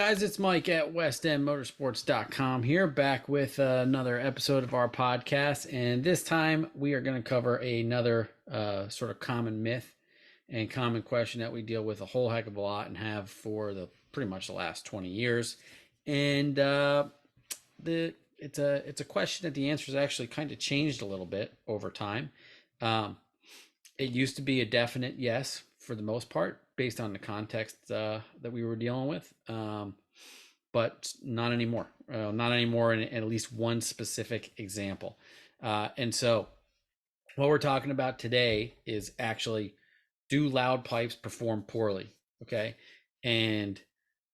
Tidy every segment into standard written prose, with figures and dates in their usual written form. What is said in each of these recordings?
guys, it's Mike at westendmotorsports.com here, back with another episode of our podcast. And this time we are going to cover another sort of common myth and common question that we deal with a whole heck of a lot and have for the pretty much the last 20 years. And it's a question that the answer has actually kind of changed a little bit over time. It used to be a definite yes for the most part, based on the context that we were dealing with, but not anymore. Not anymore in at least one specific example. And so what we're talking about today is actually, do loud pipes perform poorly? Okay. And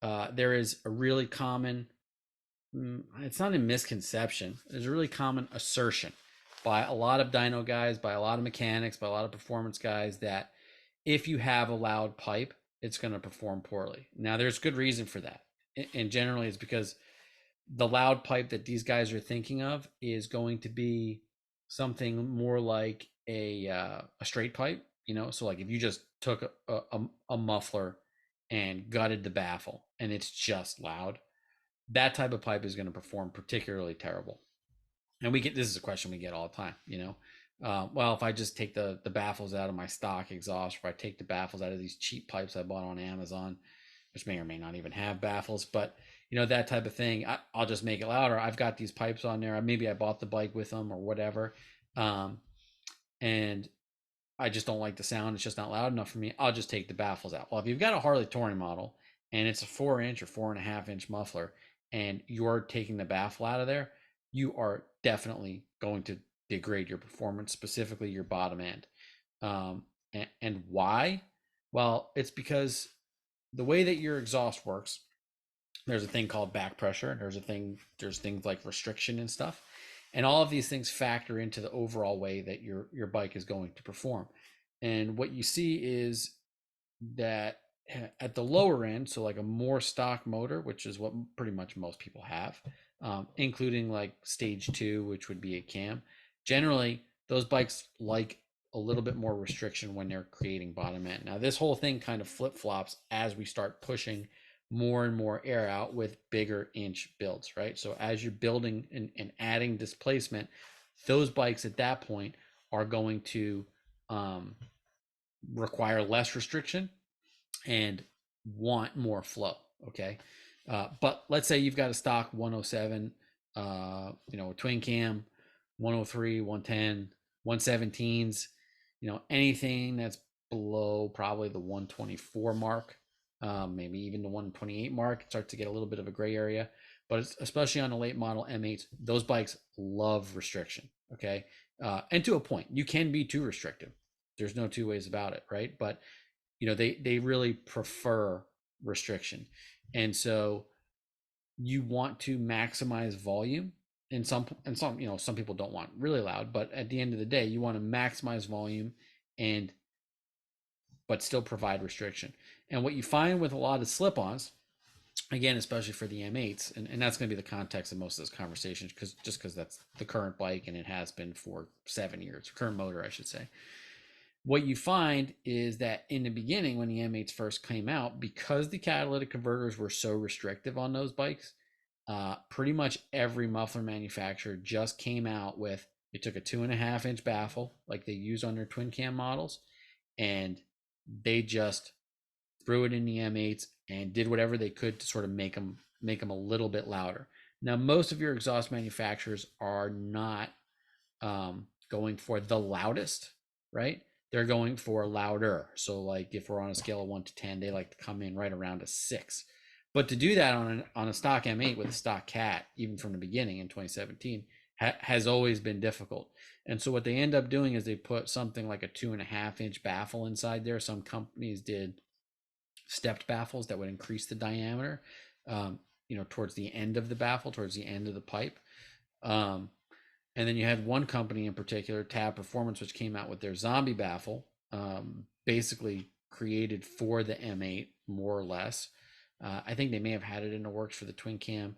there is a really common, it's not a misconception, there's a really common assertion by a lot of dyno guys, by a lot of mechanics, by a lot of performance guys, that if you have a loud pipe, it's going to perform poorly. Now, there's good reason for that. And generally it's because the loud pipe that these guys are thinking of is going to be something more like a straight pipe, So like if you just took a muffler and gutted the baffle and it's just loud, that type of pipe is going to perform particularly terrible. And this is a question we get all the time, well, if I just take the baffles out of my stock exhaust, or if I take the baffles out of these cheap pipes I bought on Amazon, which may or may not even have baffles, but that type of thing, I'll just make it louder. I've got these pipes on there. Maybe I bought the bike with them or whatever. And I just don't like the sound. It's just not loud enough for me. I'll just take the baffles out. Well, if you've got a Harley Touring model and it's a 4-inch or 4.5-inch muffler and you're taking the baffle out of there, you are definitely going to degrade your performance, specifically your bottom end. And why? Well, it's because the way that your exhaust works, there's a thing called back pressure. There's things like restriction and stuff. And all of these things factor into the overall way that your bike is going to perform. And what you see is that at the lower end, so like a more stock motor, which is what pretty much most people have, including like stage 2, which would be a cam, generally those bikes like a little bit more restriction when they're creating bottom end. Now this whole thing kind of flip-flops as we start pushing more and more air out with bigger inch builds, right? So as you're building and adding displacement, those bikes at that point are going to require less restriction and want more flow. Okay. But let's say you've got a stock 107, twin cam, 103, 110, 117s, anything that's below probably the 124 mark, maybe even the 128 mark, it starts to get a little bit of a gray area. But especially on the late model M8s, those bikes love restriction. Okay. And to a point, you can be too restrictive. There's no two ways about it, right? But they really prefer restriction. And so you want to maximize volume, and some people don't want really loud, but at the end of the day, you want to maximize volume but still provide restriction. And what you find with a lot of slip-ons, again, especially for the M8s, and that's going to be the context of most of this conversation, because that's the current bike and it has been for 7 years, current motor, I should say. What you find is that in the beginning, when the M8s first came out, because the catalytic converters were so restrictive on those bikes, pretty much every muffler manufacturer just came out with, they took a 2.5-inch baffle like they use on their twin cam models, and they just threw it in the M8s and did whatever they could to sort of make them a little bit louder. Now, most of your exhaust manufacturers are not going for the loudest, right? They're going for louder. So like if we're on a scale of 1 to 10, they like to come in right around a 6. But to do that on a stock M8 with a stock cat, even from the beginning in 2017, has always been difficult. And so what they end up doing is they put something like a 2.5-inch baffle inside there. Some companies did stepped baffles that would increase the diameter, towards the end of the baffle, towards the end of the pipe. And then you had one company in particular, Tab Performance, which came out with their zombie baffle, basically created for the M8, more or less. I think they may have had it in the works for the twin cam.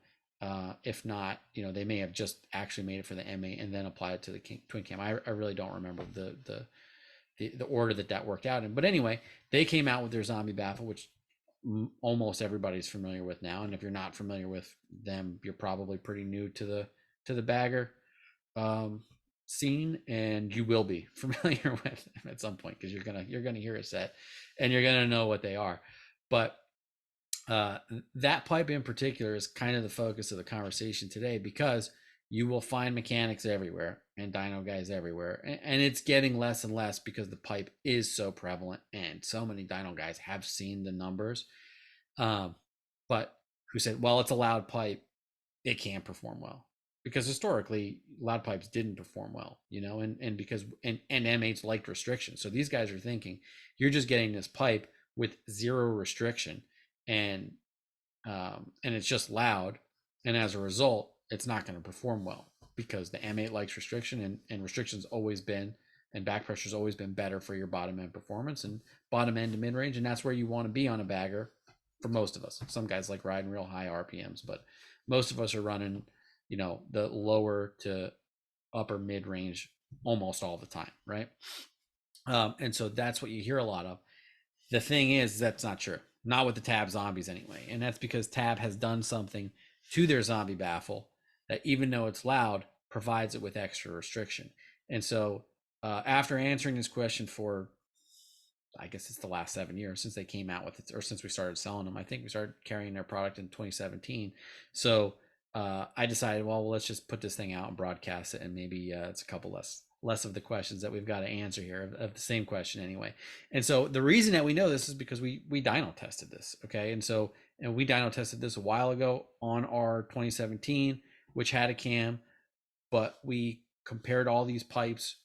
If not, they may have just actually made it for the M8 and then applied it to the twin cam. I really don't remember the order that worked out in. But anyway, they came out with their zombie baffle, which almost everybody's familiar with now. And if you're not familiar with them, you're probably pretty new to the bagger scene, and you will be familiar with them at some point, because you're gonna hear a set and you're gonna know what they are. But that pipe in particular is kind of the focus of the conversation today, because you will find mechanics everywhere and dyno guys everywhere, and it's getting less and less because the pipe is so prevalent and so many dyno guys have seen the numbers, but who said, well, it's a loud pipe, it can't perform well, because historically loud pipes didn't perform well, and because M8s liked restriction. So these guys are thinking you're just getting this pipe with zero restriction, and it's just loud, and as a result it's not going to perform well, because the M8 likes restriction, and restriction's always been, and back pressure's always been better for your bottom end performance and bottom end to mid range, and that's where you want to be on a bagger for most of us. Some guys like riding real high RPMs, but most of us are running, the lower to upper mid range almost all the time, right? And so that's what you hear a lot of. The thing is, that's not true. Not with the Tab zombies anyway. And that's because Tab has done something to their zombie baffle that, even though it's loud, provides it with extra restriction. And so after answering this question for, I guess it's the last 7 years since they came out with it, or since we started selling them. I think we started carrying their product in 2017. So I decided, well, let's just put this thing out and broadcast it, and maybe it's a couple less of the questions that we've got to answer here, of the same question anyway. And so the reason that we know this is because we dyno tested this, okay? And we dyno tested this a while ago on our 2017, which had a cam, but we compared all these pipes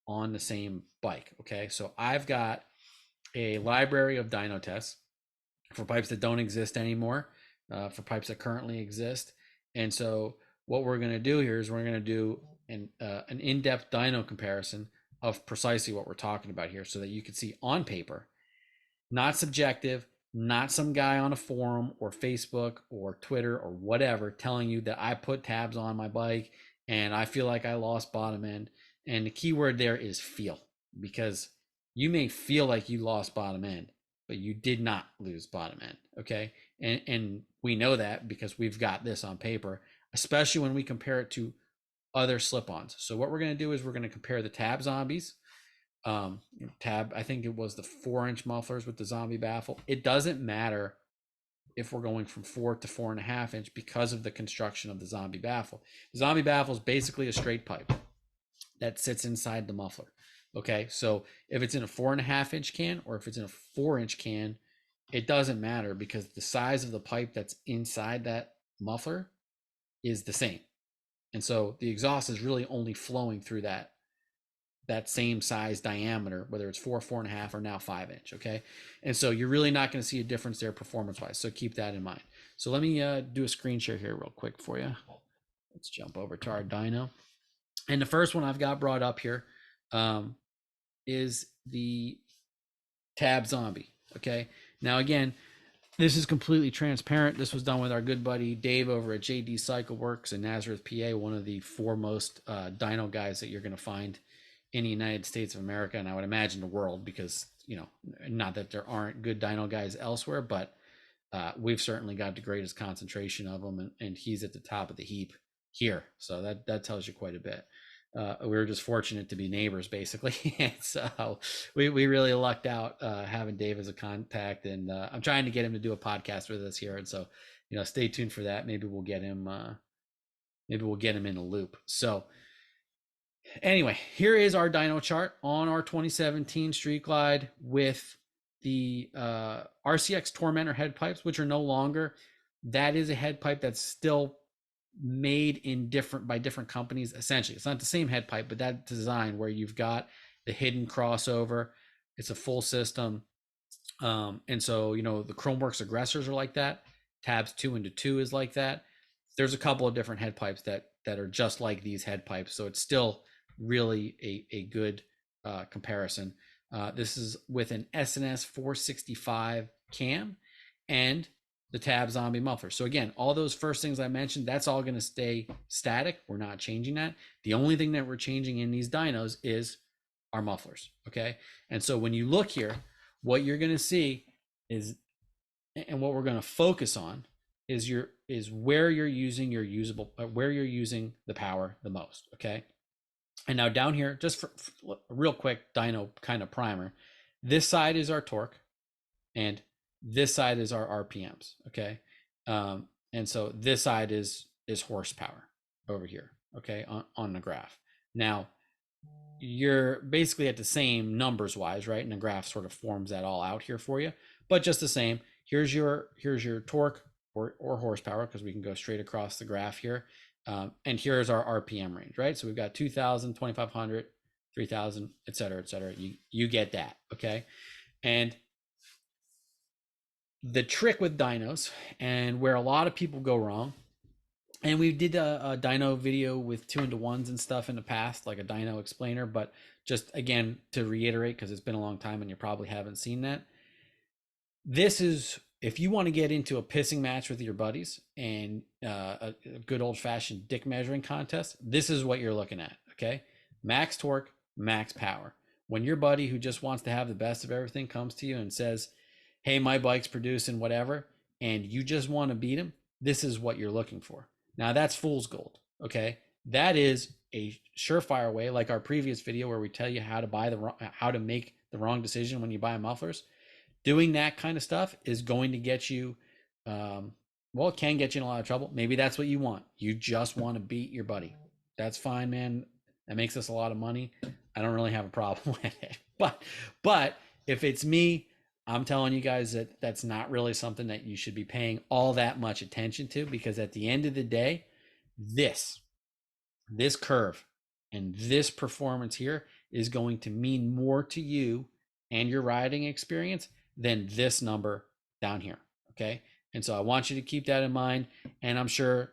on the same bike, okay? So I've got a library of dyno tests for pipes that don't exist anymore, for pipes that currently exist. And so what we're going to do here is we're going to do an in-depth dyno comparison of precisely what we're talking about here, so that you can see on paper, not subjective, not some guy on a forum or Facebook or Twitter or whatever telling you that I put tabs on my bike and I feel like I lost bottom end. And the key word there is feel, because you may feel like you lost bottom end, but you did not lose bottom end, okay? And we know that because we've got this on paper, especially when we compare it to other slip-ons. So what we're going to do is we're going to compare the Tab zombies. Tab, I think it was the 4-inch mufflers with the zombie baffle. It doesn't matter if we're going from 4 to 4.5 inch because of the construction of the zombie baffle. The zombie baffle is basically a straight pipe that sits inside the muffler. Okay, so if it's in a 4.5 inch can or if it's in a 4-inch can, it doesn't matter, because the size of the pipe that's inside that muffler is the same. And so the exhaust is really only flowing through that same size diameter, whether it's 4, 4.5, or now 5-inch. Okay, and so you're really not going to see a difference there performance wise. So keep that in mind. So let me do a screen share here real quick for you. Let's jump over to our dyno. And the first one I've got brought up here is the Tab Zombie. Okay, now again, this is completely transparent. This was done with our good buddy Dave over at JD Cycle Works in Nazareth, PA, one of the foremost dyno guys that you're going to find in the United States of America, and I would imagine the world, because, not that there aren't good dyno guys elsewhere, but we've certainly got the greatest concentration of them, and he's at the top of the heap here. So that tells you quite a bit. We were just fortunate to be neighbors, basically. And so we really lucked out having Dave as a contact, and I'm trying to get him to do a podcast with us here. And so, stay tuned for that. Maybe we'll get him in a loop. So anyway, here is our dyno chart on our 2017 Street Glide with the RCX Tormentor head pipes, which are no longer. That is a head pipe that's still made by different companies. Essentially, it's not the same head pipe, but that design where you've got the hidden crossover, it's a full system. And so, the Chromeworks aggressors are like that. Tabs 2 into 2 is like that. There's a couple of different head pipes that are just like these head pipes. So it's still really a good comparison. This is with an SNS 465 cam and the Tab Zombie muffler. So again, all those first things I mentioned, that's all going to stay static. We're not changing that. The only thing that we're changing in these dynos is our mufflers. Okay. And so when you look here, what you're going to see is and what we're going to focus on is where you're using your usable, where you're using the power the most. Okay. And now down here, just for a real quick dyno kind of primer, this side is our torque and this side is our RPMs. Okay. And so this side is horsepower over here. Okay. On the graph. Now you're basically at the same numbers wise, right? And the graph sort of forms that all out here for you, but just the same. Here's your torque or horsepower, because we can go straight across the graph here. And here's our RPM range, right? So we've got 2,000, 2,500, 3,000, et cetera, et cetera. You get that, okay? And the trick with dynos, and where a lot of people go wrong, and we did a dyno video with 2-into-1s and stuff in the past, like a dyno explainer, but just again, to reiterate, because it's been a long time and you probably haven't seen that. This is, if you want to get into a pissing match with your buddies and a good old fashioned dick measuring contest, this is what you're looking at. Okay. Max torque, max power. When your buddy who just wants to have the best of everything comes to you and says, hey, my bike's producing whatever, and you just want to beat him, this is what you're looking for. Now that's fool's gold. Okay. That is a surefire way, like our previous video where we tell you how to make the wrong decision when you buy mufflers. Doing that kind of stuff is going to get you, well, it can get you in a lot of trouble. Maybe that's what you want. You just want to beat your buddy. That's fine, man. That makes us a lot of money. I don't really have a problem with it. But if it's me, I'm telling you guys that that's not really something that you should be paying all that much attention to, because at the end of the day, this curve and this performance here is going to mean more to you and your riding experience than this number down here. Okay. And so I want you to keep that in mind. And I'm sure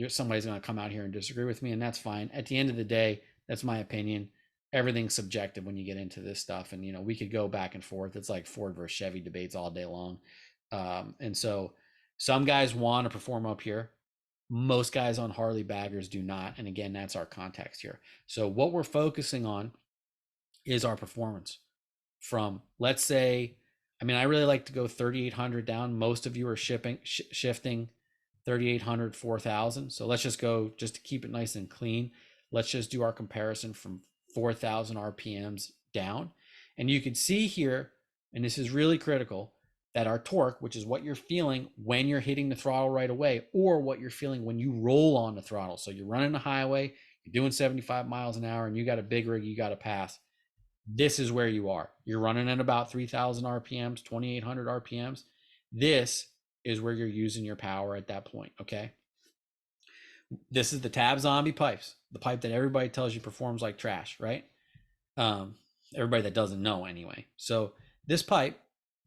somebody's going to come out here and disagree with me, and that's fine. At the end of the day, that's my opinion. Everything's subjective when you get into this stuff. And, we could go back and forth. It's like Ford versus Chevy debates all day long. And so some guys want to perform up here. Most guys on Harley baggers do not. And again, that's our context here. So what we're focusing on is our performance from, let's say, I really like to go 3,800 down. Most of you are shifting 3,800, 4,000. So let's just go, just to keep it nice and clean, let's just do our comparison from 4,000 RPMs down. And you can see here, and this is really critical, that our torque, which is what you're feeling when you're hitting the throttle right away, or what you're feeling when you roll on the throttle. So you're running a highway, you're doing 75 miles an hour, and you got a big rig you got to pass. This is where you are. You're running at about 3,000 RPMs, 2,800 RPMs. This is where you're using your power at that point, okay? This is the Tab Zombie pipes, the pipe that everybody tells you performs like trash, right? Everybody that doesn't know anyway. So this pipe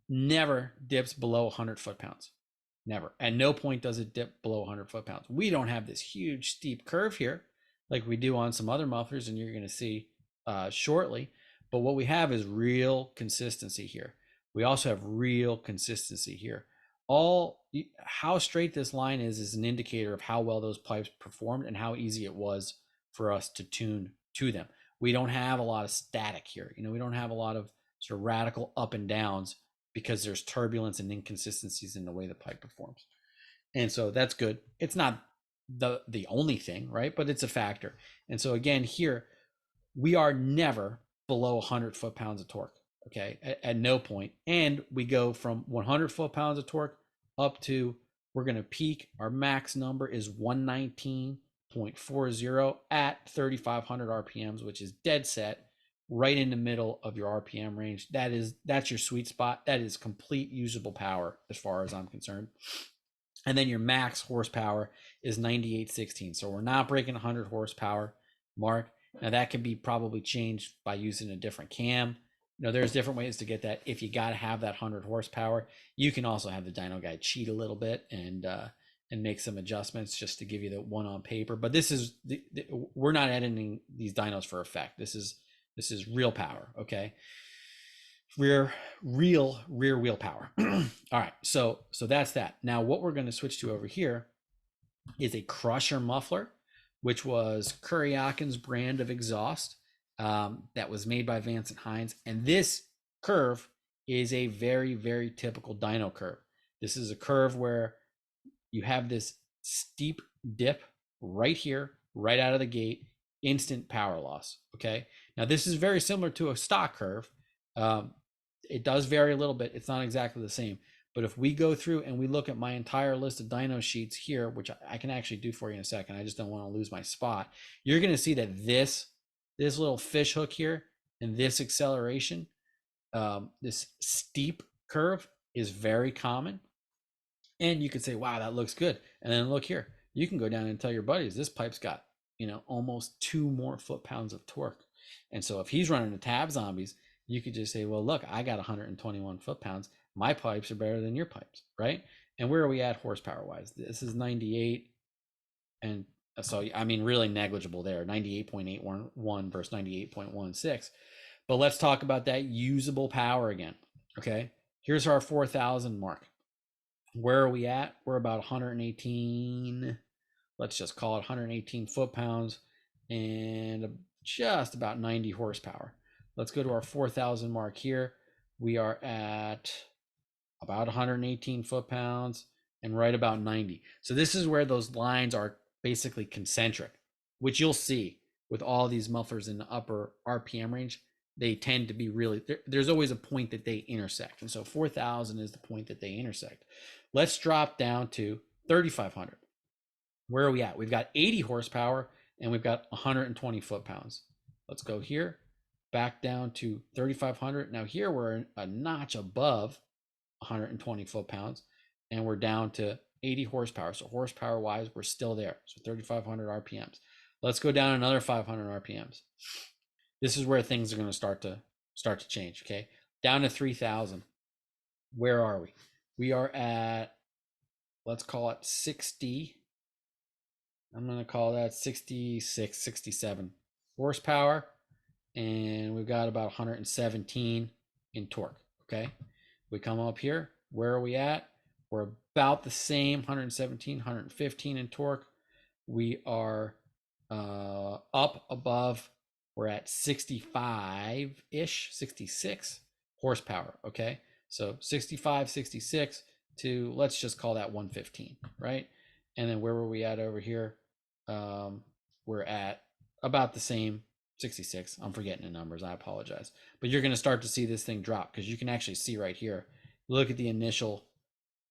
never dips below 100 foot-pounds. Never. At no point does it dip below 100 foot-pounds. We don't have this huge steep curve here like we do on some other mufflers, and you're going to see shortly. But what we have is real consistency here. We also have real consistency here. How straight this line is an indicator of how well those pipes performed and how easy it was for us to tune to them. We don't have a lot of static here. We don't have a lot of sort of radical up and downs, because there's turbulence and inconsistencies in the way the pipe performs. And so that's good. It's not the only thing, right? But it's a factor. And so again, here, we are never below 100 foot-pounds of torque, okay, at no point. And we go from 100 foot-pounds of torque up to, we're going to peak, our max number is 119.40 at 3,500 RPMs, which is dead set, right in the middle of your RPM range. That's your sweet spot. That is complete usable power as far as I'm concerned. And then your max horsepower is 98.16. So we're not breaking 100 horsepower mark. Now that can be probably changed by using a different cam. There's different ways to get that. If you got to have that 100 horsepower, you can also have the dyno guy cheat a little bit and make some adjustments just to give you the one on paper. But this is we're not editing these dynos for effect. This is real power, okay? Rear wheel power. All right, so that's that. Now what we're going to switch to over here is a crusher muffler, which was Curry Atkins brand of exhaust that was made by Vance and Hines. And this curve is a very, very typical dyno curve. This is a curve where you have this steep dip right here, right out of the gate, instant power loss. Okay. Now, this is very similar to a stock curve. It does vary a little bit. It's not exactly the same. But if we go through and we look at my entire list of dyno sheets here, which I can actually do for you in a second, I just don't want to lose my spot. You're going to see that this little fish hook here and this acceleration, this steep curve is very common. And you could say, wow, that looks good. And then look here, you can go down and tell your buddies, this pipe's got, almost 2 more foot-pounds of torque. And so if he's running the tab zombies, you could just say, well, look, I got 121 foot-pounds. My pipes are better than your pipes, right? And where are we at horsepower-wise? This is 98. And so, I mean, really negligible there, 98.81 versus 98.16. But let's talk about that usable power again, okay? Here's our 4,000 mark. Where are we at? We're about 118, let's just call it 118 foot-pounds and just about 90 horsepower. Let's go to our 4,000 mark here. We are at about 118 foot-pounds and right about 90. So this is where those lines are basically concentric, which you'll see with all these mufflers in the upper RPM range. They tend to be really, there's always a point that they intersect. And so 4,000 is the point that they intersect. Let's drop down to 3,500. Where are we at? We've got 80 horsepower and we've got 120 foot-pounds. Let's go here, back down to 3,500. Now here we're a notch above 120 foot-pounds and we're down to 80 horsepower. So horsepower-wise, we're still there. So 3,500 RPMs. Let's go down another 500 RPMs. This is where things are going to start to change, okay? Down to 3,000. Where are we? We are at, let's call it 60. I'm going to call that 66, 67 horsepower. And we've got about 117 in torque, okay? We come up here. Where are we at? We're about the same, 117, 115 in torque. We are up above, we're at 65-ish, 66 horsepower, okay? So 65, 66 to, let's just call that 115, right? And then where were we at over here? We're at about the same, 66. I'm forgetting the numbers. I apologize. But you're going to start to see this thing drop because you can actually see right here. Look at the initial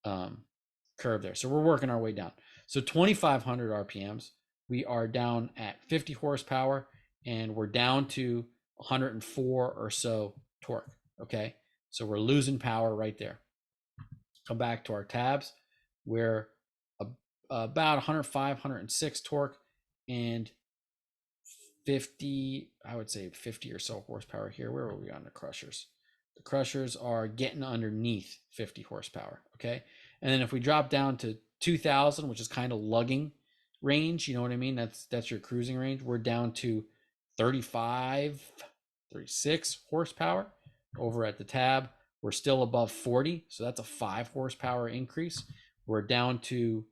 curve there. So we're working our way down. So 2,500 RPMs. We are down at 50 horsepower and we're down to 104 or so torque. Okay. So we're losing power right there. Come back to our tabs. We're about 105, 106 torque and 50, I would say 50 or so horsepower here. Where are we on the crushers? The crushers are getting underneath 50 horsepower, okay? And then if we drop down to 2,000, which is kind of lugging range, you know what I mean? That's your cruising range. We're down to 35, 36 horsepower. Over at the tab, we're still above 40, so that's a 5 horsepower increase. We're down to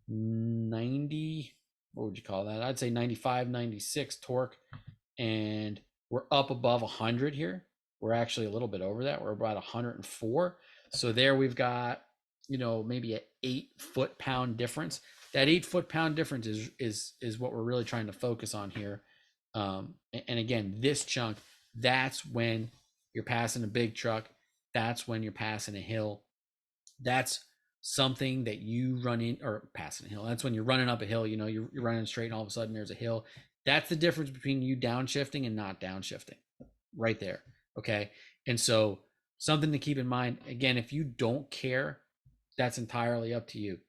90, what would you call that? I'd say 95, 96 torque, and we're up above 100 here. We're actually a little bit over that. We're about 104. So there we've got, maybe an 8 foot-pound difference. That 8 foot-pound difference is what we're really trying to focus on here. And again, this chunk, that's when you're passing a big truck. That's when you're passing a hill. That's something that you run in, or passing a hill. That's when you're running up a hill, you're running straight and all of a sudden there's a hill. That's the difference between you downshifting and not downshifting right there. Okay. And so something to keep in mind, again, if you don't care, that's entirely up to you.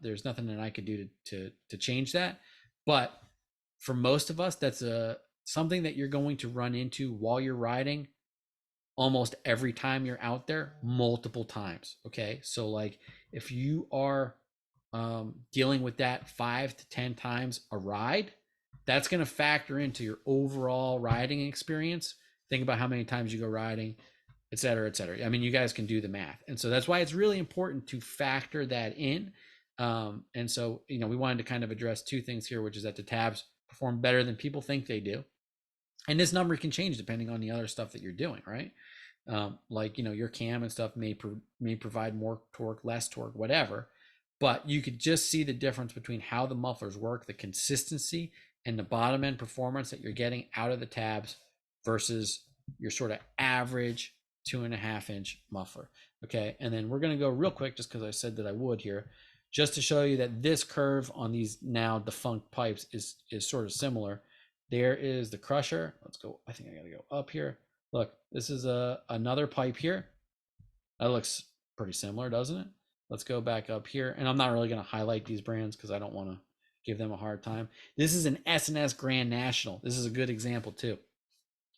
There's nothing that I could do to change that. But for most of us, that's something that you're going to run into while you're riding almost every time you're out there, multiple times. Okay. So like if you are dealing with that 5 to 10 times a ride, that's going to factor into your overall riding experience. Think about how many times you go riding, et cetera, et cetera. I mean, you guys can do the math. And so that's why it's really important to factor that in. And so, we wanted to kind of address 2 things here, which is that the tabs perform better than people think they do. And this number can change depending on the other stuff that you're doing, right? Like, your cam and stuff may provide more torque, less torque, whatever. But you could just see the difference between how the mufflers work, the consistency, and the bottom end performance that you're getting out of the tabs versus your sort of average 2.5-inch muffler. Okay, and then we're going to go real quick, just because I said that I would here, just to show you that this curve on these now defunct pipes is sort of similar. There is the crusher. Let's go. I think I got to go up here. Look, this is another pipe here. That looks pretty similar, doesn't it? Let's go back up here. And I'm not really going to highlight these brands because I don't want to give them a hard time. This is an SNS Grand National. This is a good example too.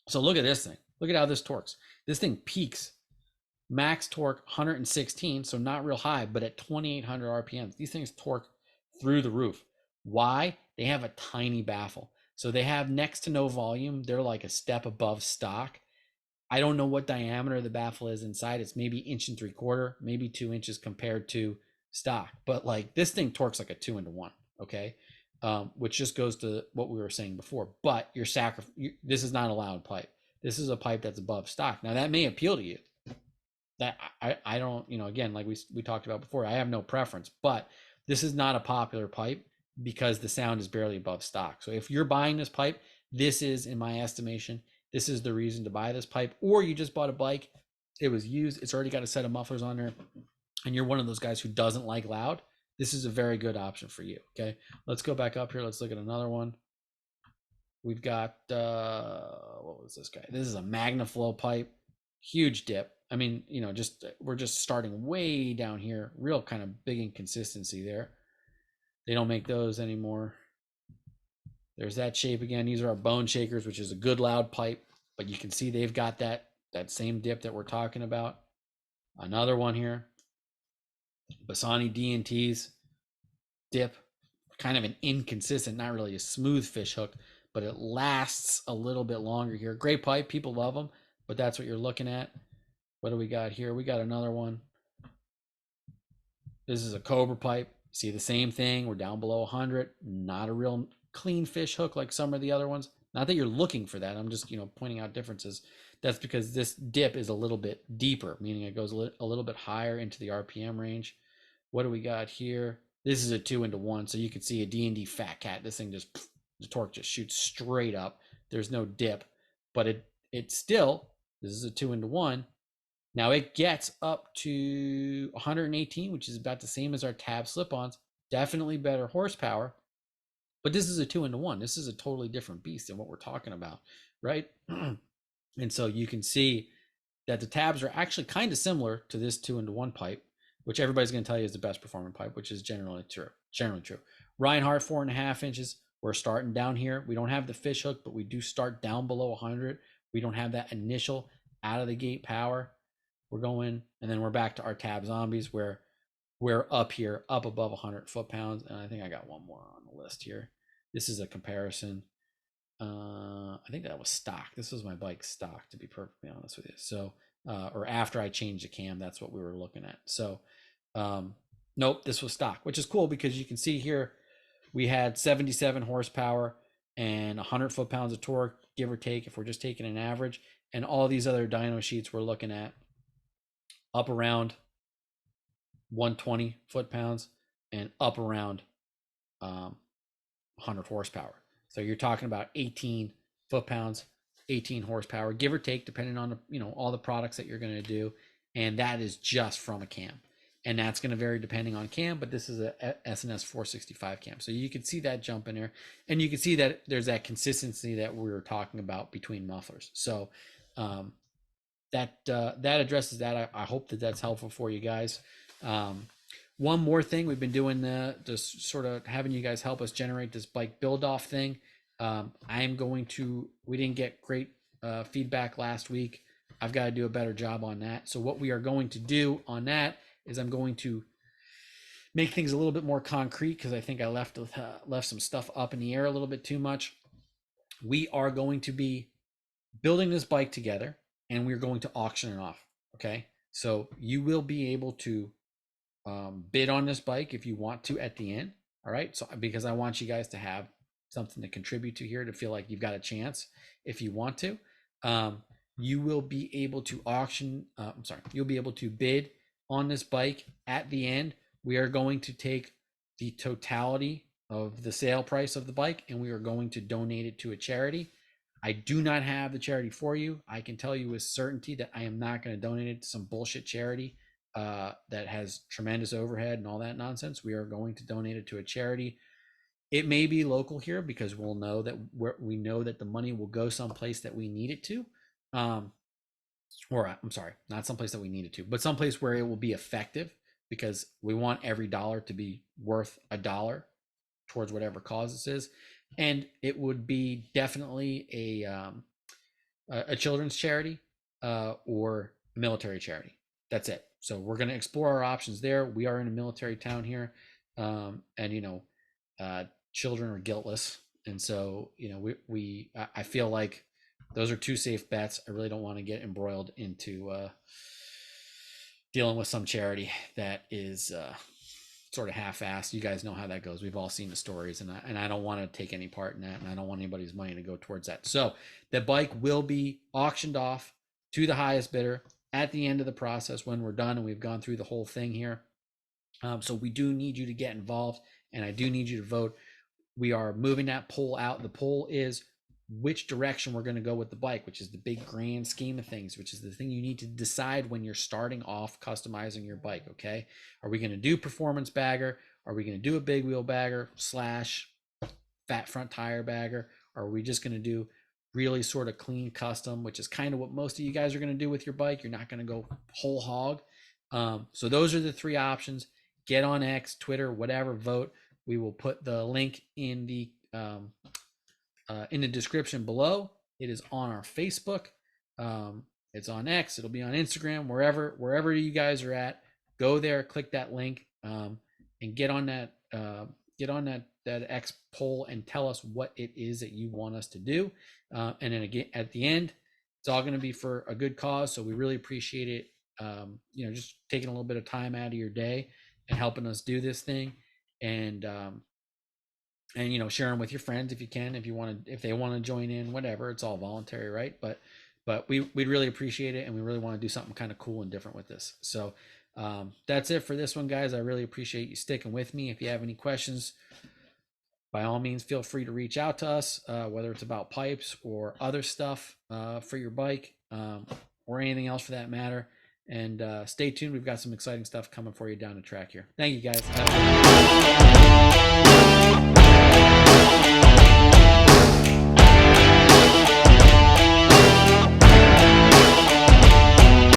So look at this thing. Look at how this torques. This thing peaks. Max torque 116, so not real high, but at 2,800 RPMs. These things torque through the roof. Why? They have a tiny baffle. So they have next to no volume. They're like a step above stock. I don't know what diameter the baffle is inside. It's maybe 1.75 inches, maybe 2 inches compared to stock. But like this thing torques like a 2-1, okay? Which just goes to what we were saying before. But this is not a loud pipe. This is a pipe that's above stock. Now that may appeal to you. That I don't, again, like we talked about before, I have no preference. But this is not a popular pipe because the sound is barely above stock. So if you're buying this pipe, this is, in my estimation, this is the reason to buy this pipe. Or you just bought a bike, it was used, it's already got a set of mufflers on there, and you're one of those guys who doesn't like loud. This is a very good option for you. Okay, let's go back up here. Let's look at another one. We've got what was this guy? This is a MagnaFlow pipe, huge dip. I mean, we're just starting way down here. Real kind of big inconsistency there. They don't make those anymore. There's that shape again. These are our bone shakers, which is a good loud pipe, but you can see they've got that same dip that we're talking about. Another one here. Bassani D&T's dip, kind of an inconsistent, not really a smooth fish hook, but it lasts a little bit longer here. Great pipe, people love them, but that's what you're looking at. What do we got here? We got another one. This is a Cobra pipe. See the same thing. We're down below 100. Not a real clean fish hook like some of the other ones. Not that you're looking for that. I'm just, pointing out differences. That's because this dip is a little bit deeper, meaning it goes a little bit higher into the RPM range. What do we got here? This is a 2-1, so you can see a D&D Fat Cat. This thing just, the torque just shoots straight up. There's no dip, but it still, this is a 2-1. Now it gets up to 118, which is about the same as our tab slip-ons. Definitely better horsepower, but this is a 2-1. This is a totally different beast than what we're talking about, right? And so you can see that the tabs are actually kind of similar to this 2-1 pipe, which everybody's going to tell you is the best performing pipe, which is generally true. Reinhardt 4.5 inches. We're starting down here. We don't have the fish hook, but we do start down below 100. We don't have that initial out of the gate power. We're going, and then we're back to our tab zombies where we're up here, up above 100 foot-pounds. And I think I got one more on the list here. This is a comparison. I think that was stock. This was my bike stock, to be perfectly honest with you. So, or after I changed the cam, that's what we were looking at. So, nope, this was stock, which is cool because you can see here we had 77 horsepower and 100 foot-pounds of torque, give or take, if we're just taking an average. And all these other dyno sheets we're looking at up around 120 foot-pounds and up around 100 horsepower. So you're talking about 18 foot-pounds, 18 horsepower, give or take, depending on all the products that you're going to do. And that is just from a cam. And that's going to vary depending on cam, but this is a SNS 465 cam. So you can see that jump in there, and you can see that there's that consistency that we were talking about between mufflers. So that addresses that. I hope that that's helpful for you guys. One more thing, we've been doing just sort of having you guys help us generate this bike Buildoff thing. We didn't get great feedback last week. I've got to do a better job on that. So what we are going to do on that is I'm going to make things a little bit more concrete because I think I left some stuff up in the air a little bit too much. We are going to be building this bike together, and we're going to auction it off. Okay, so you will be able to bid on this bike if you want to at the end. All right, so because I want you guys to have something to contribute to here, to feel like you've got a chance if you want to. you will be able to you'll be able to bid on this bike. At the end, we are going to take the totality of the sale price of the bike and we are going to donate it to a charity. I do not have the charity for you. I can tell you with certainty that I am not going to donate it to some bullshit charity that has tremendous overhead and all that nonsense. We are going to donate it to a charity. It may be local here because we know that the money will go someplace that we need it to. Or I'm sorry, not someplace that we need it to, but someplace where it will be effective, because we want every dollar to be worth $1 towards whatever cause this is. And it would be definitely a children's charity or a military charity. That's it. So we're going to explore our options there. We are in a military town here, and children are guiltless, and so I feel like those are two safe bets. I really don't want to get embroiled into dealing with some charity that is sort of half-assed. You guys know how that goes. We've all seen the stories, and I don't want to take any part in that, and I don't want anybody's money to go towards that. So the bike will be auctioned off to the highest bidder at the end of the process when we're done and we've gone through the whole thing here. So we do need you to get involved, and I do need you to vote. We are moving that poll out. The poll is which direction we're going to go with the bike, which is the big grand scheme of things, which is the thing you need to decide when you're starting off customizing your bike. Okay. Are we going to do performance bagger? Are we going to do a big wheel bagger / fat front tire bagger? Or are we just going to do really sort of clean custom, which is kind of what most of you guys are going to do with your bike? You're not going to go whole hog. So those are the three options. Get on X, Twitter, whatever, vote. We will put the link in the description below. It is on our Facebook. It's on X. It'll be on Instagram, wherever you guys are at. Go there, click that link, and get on that X poll and tell us what it is that you want us to do. And then again, at the end, it's all going to be for a good cause. So we really appreciate it. Just taking a little bit of time out of your day and helping us do this thing. And share them with your friends if you can, if they want to join in, whatever. It's all voluntary, right? But we'd really appreciate it, and we really want to do something kind of cool and different with this. So that's it for this one, guys. I really appreciate you sticking with me. If you have any questions, by all means, feel free to reach out to us, whether it's about pipes or other stuff for your bike, or anything else for that matter. And stay tuned. We've got some exciting stuff coming for you down the track here. Thank you, guys.